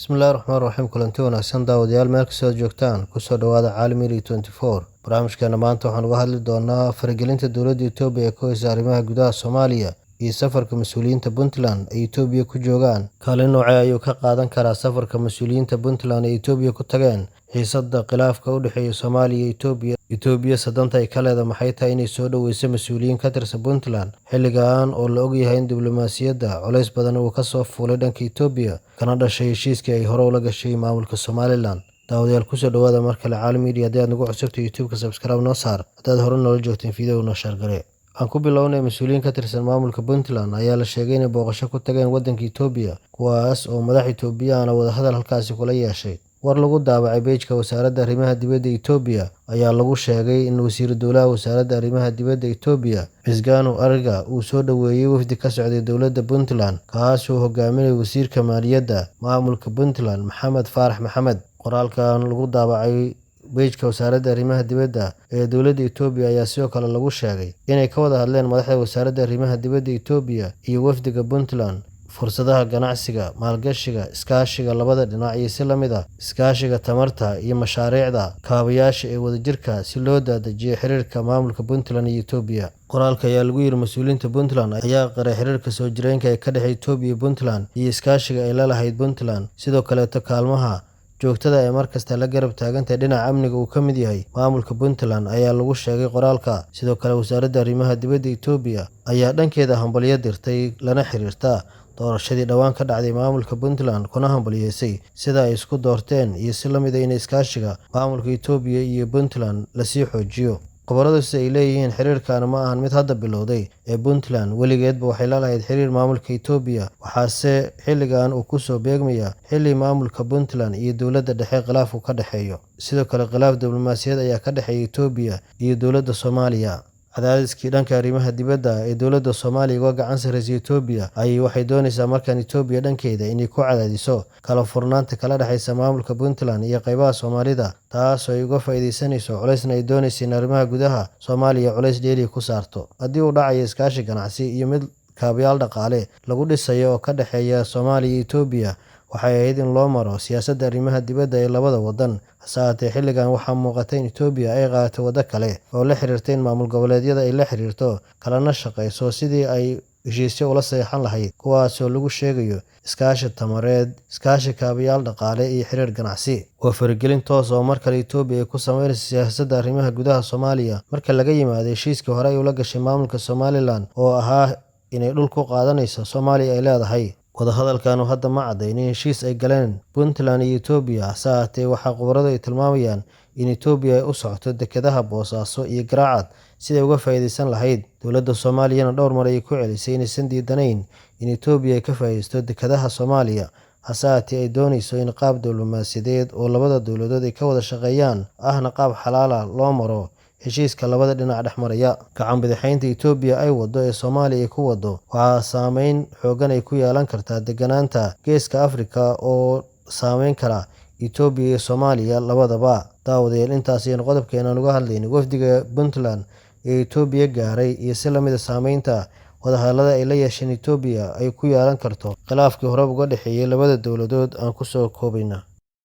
Bismillahirrahmanirrahiim. Kulanti wanaagsan daawadayaal meel kastoo joogtaan kusoo dhawaada Caalami 24. Barnaamijkeena maanta waxaan uga hadli doonaa faragelinta dowladda Itoobiya ee ku haysa arrimaha gudaha Soomaaliya iyo safarka mas'uuliyiinta Puntland ay Itoobiya ku joogaan. Kaalin noocee ayuu ka qaadan karaa safarka mas'uuliyiinta Puntland ee Itoobiya ku tageen xiisadda khilaafka u dhexeeya Soomaaliya iyo Itoobiya? Itoobiya sadanta ay ka leedahay maxay tahay inay soo dhaweyso mas'uuliyiin ka tirsan Puntland xilligan oo la og yahay in diblomaasiyadda culays badan uu ka soo fuulay dhanka Itoobiya kana dhashay heshiiskii ay hore ula gashay maamulka Somaliland. daawadayaal kusoo dhawaada mar kale Caalami Media. haddii aad nagu cusubtay YouTube-ka subscribe noo saar, haddaad hore noola joogteen video noo share gare. Aan ku bilownay mas'uuliyiin ka tirsan maamulka Puntland ayaa la sheegay inay booqasho ku tageen waddanka Itoobiya, kuwaas oo madax Itoobiyaan wada hadal halkaasi kula yeeshay. War lagu daabacay page-ka wasaaradda arrimaha dibadda Itoobiya ayaa lagu sheegay in wasiiru dowlaha wasaaradda arrimaha dibadda Itoobiya Misgaanu Arga uu soo dhaweeyay wafdi ka socday dowladda Puntland, kaas oo hogaaminayay wasiirka maaliyadda maamulka Puntland Maxamed Faarax Maxamed. Qoraalkan lagu daabacay page-ka wasaaradda arrimaha dibadda ee dowladda Itoobiya ayaa sidoo kale lagu sheegay inay ka wada hadleen madaxda wasaaradda arrimaha dibadda Itoobiya iyo wafdiga Puntland fursadaha ganacsiga, maalgashiga, iskaashiga labada dhinac iyo si la mid ah iskaashiga tamarta iyo mashaariicda kaabayaasha ee wadajirka si loo daadajiyo xiriirka maamulka Puntland iyo Itoobiya. Qoraalka ayaa lagu yiri mas'uuliyiinta Puntland ayaa qiray xiriirka soo jireenka ee ka dhexeeya Itoobiya iyo Puntland iyo iskaashiga ay la lahayd Puntland, sidoo kaleeto kaalmaha joogtada ee markasta la garab taagantahay dhinaca amniga uu ka mid yahay maamulka Puntland ayaa lagu sheegay qoraalka. Sidoo kale wasaaradda arrimaha dibadda Itoobiya ayaa dhankeeda hambalyo dirtay lana xiriirta doorashadii dhawaan ka dhacday maamulka Puntland, kuna hambalyeysay sida ay isku doorteen iyo si la mid ah in iskaashiga maamulka Itoobiya iyo Puntland la sii xoojiyo. Qoboradu sida ay leeyihiin xiriirkan ma ahan mid hadda bilowday ee Puntland weligeedba waxay la lahayd xiriir maamulka Itoobiya, waxaase xilligan uu kusoo beegmaya xilli maamulka Puntland iyo dowladda dhexe khilaafku ka dhexeeyo. Sidoo kale khilaaf diblomaasiyadeed ayaa ka dhexeeya Itoobiya iyo dowladda Soomaaliya. Cadaadiskii dhanka arrimaha dibadda ee dowladda Soomaaliya uga gacan sarreysay Itoobiya waxay doonaysaa markaan Itoobiya dhankeeda inay ku cadaadiso kala furnaanta kala dhexeysa maamulka Puntland iyo qaybaha Soomaalida, taas oo ay uga faa'iideysanayso culaysna ay doonaysa in arrimaha gudaha Soomaaliya culays dheeri ku saarto. Haddii uu dhacayo iskaashi ganacsi iyo mid kaabayaal dhaqaale lagu dhisayo oo ka dhexeeya Soomaaliya iyo Itoobiya, waxay ahayd in loo maro siyaasadda arrimaha dibadda ee labada waddan. Hase ahaatee xilligan waxaa muuqata in Itoobiya ay qaadatay waddo kale oo la xiriirta in maamul goboleedyada ay la xiriirto kalana shaqeyso sidii ay heshiisyo ula saxiixan lahayd, kuwaasoo lagu sheegayo iskaashi tamareed, iskaashi kaabayaal dhaqaale iyo xiriir ganacsi. Waa faragelin toos oo mar kale Itoobiya ay ku sameynayso siyaasadda arrimaha gudaha Soomaaliya marka laga yimaado heshiiskii hore ay ula gashay maamulka Somaliland oo ahaa inay dhul ku qaadanayso Soomaaliya ay leedahay. Wadahadalkan hadda ma caddayn in heshiis ay galeen Puntland iyo Itoobiya, hase ahaatee waxaa qoboradu ay tilmaamayaan in Itoobiya ay u socoto dekedaha Boosaaso iyo Garaacad siday uga faa'iideysan lahayd. Dowladda Soomaaliyana dhowr mar ayay ku celisay inaysan diidanayn in Itoobiya ay ka faa'iideysto dekedaha Soomaaliya, hase ahaatee ay doonayso in qaab diblomaasiyadeed oo labada dowladood ay ka wada shaqeeyaan ahna qaab xalaal ah loo maro heshiiska labada dhinac dhex maraya. Gacan bidixaynta Itoobiya ay wado ee Soomaaliya ay ku wado waxaa saameyn xooggan ay ku yeelan kartaa degganaanta Geeska Afrika oo saameyn kara Itoobiya iyo Soomaaliya labadaba. Daawadayaal, intaas ayaynu qodobkeenan uga hadlaynay wafdiga Puntland ee Itoobiya gaaray iyo si la mid ah saameynta wadahadallada ay la yeesheen Itoobiya ay ku yeelan karto khilaafkii hore uga dhexeeyay labada dowladood. aan ku soo koobayna.